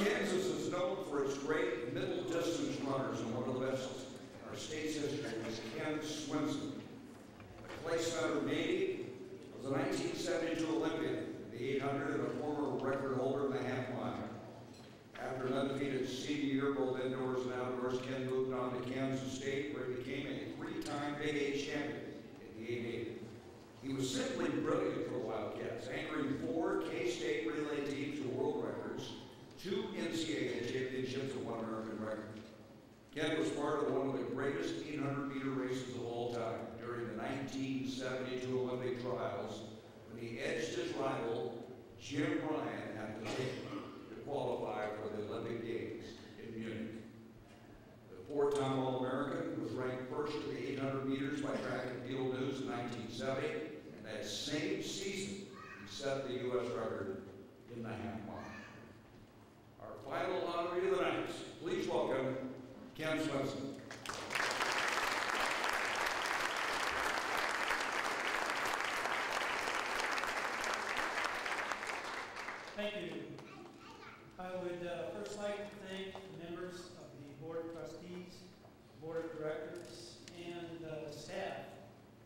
Kansas is known for its great middle distance runners, and one of the best in our state's history was Kenneth Swenson. The Clay Center native was a 1972 Olympian in the 800 and a former record holder in the half mile. After an undefeated senior year, both indoors and outdoors, Ken moved on to Kansas State, where he became a three-time Big 8 champion in the 880. He was simply brilliant for the Wildcats, anchoring 4 K-State relay teams to world records, 2 NCAA championships, and 1 American record. Ken was part of one of the greatest 800-meter races of all time during the 1972 Olympic trials, when he edged his rival, Jim Ryun, at the table to qualify for the Olympic Games in Munich. The 4-time All-American was ranked first in the 800 meters by Track and Field News in 1970, and that same season, he set the U.S. record in the half mile. Our final honoree of the night, please welcome Ken Swenson. Thank you. I would first like to thank the members of the Board of Trustees, Board of Directors, and the staff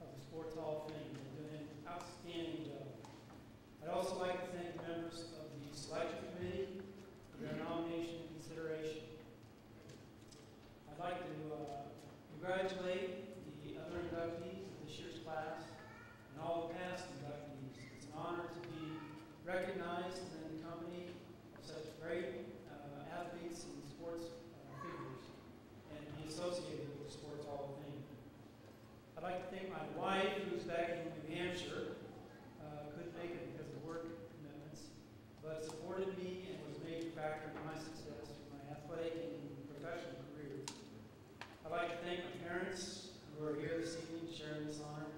of the Sports Hall of Fame. They're doing an outstanding job. I'd also like to thank members of the Selection Committee for their nomination and consideration. I'd like to congratulate the other inductees of this year's class and all the past inductees. It's an honor to be recognized in the company of such great athletes and sports figures and be associated with the Sports Hall of Fame. I'd like to thank my wife, who's back in New Hampshire, couldn't make it because of work commitments, but supported me and was a major factor in my success in my athletic and professional career. I'd like to thank my parents who are here this evening sharing this honor.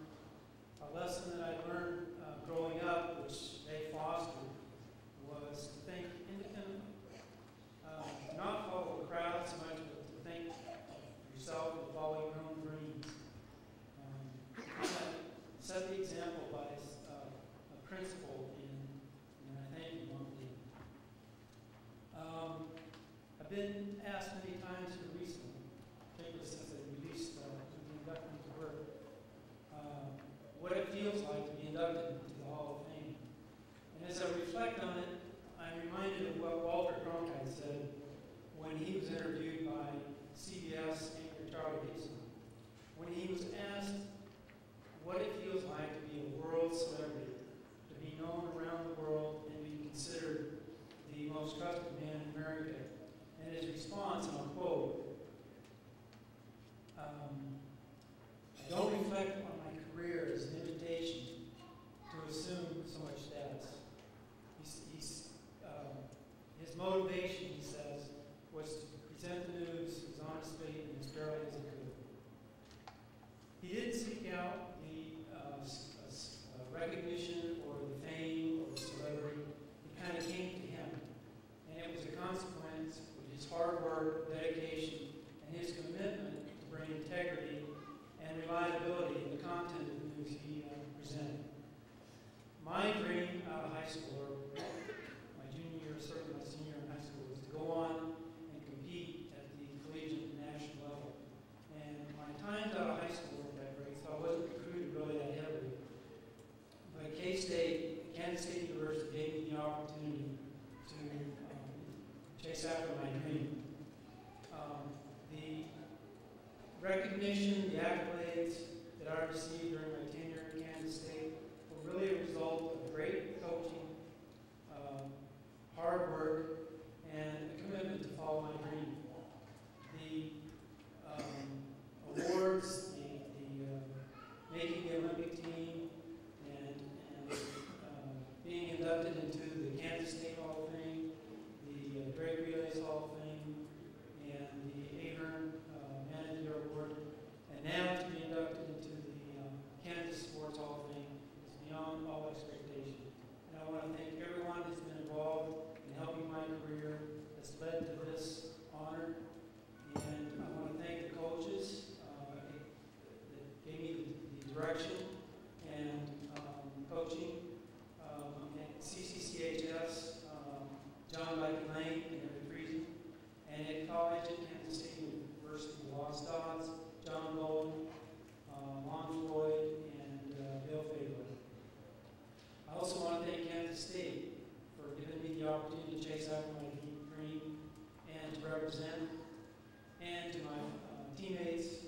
A lesson that I learned growing up, which they fostered, was to think independently. Not follow the crowd so much, but to think of yourself and follow your own dreams. Set the example by a principle, and I thank you, Mom and Dad. I've been asked many times here recently, particularly since I released the induction to work, what it feels like to be inducted into the Hall of Fame. And as I reflect on it, I'm reminded of what Walter Cronkite said when he was interviewed by CBS anchor Charlie Dixon. When he was asked what it feels like to be a world celebrity, to be known around the world and be considered the most trusted man in America. And his response, and I'll quote, I don't reflect on my career as an invitation to assume so much status. His motivation, he says, was to present the news as honestly and as fairly as he could. He didn't seek out the recognition or the fame or the celebrity. It kind of came to him. And it was a consequence of his hard work, dedication, and his commitment to bring integrity and reliability in the content of the news he presented. My dream out of high school, or my junior year, certainly my senior year in high school, was to go on and compete at the collegiate and national level. And my times out of high school weren't that great, so I wasn't recruited really that heavily. But K-State, Kansas State University gave me the opportunity to chase after my dream. The recognition, the accolades that I received during my tenure at Kansas State were really a result of great coaching, hard work, and a commitment to follow my dream. The awards, the making the Olympic team, and being inducted into the Kansas State Hall of Fame, the Drake Relays Hall of Fame, and the Ahern Man of the Year Award, and now to be inducted into the Kansas Sports Hall of Fame is beyond all expectation. And I want to thank everyone who's been involved in helping my career that's led to this honor. And I want to thank the coaches that gave me the direction and coaching. And CCC H.S, John Lane, and the three Magnetic College at Kansas State University, Lost Dogs, John Lloyd, Lloyd, and Bill Favor. I also want to thank Kansas State for giving me the opportunity to chase after my deep dream and to represent, and to my teammates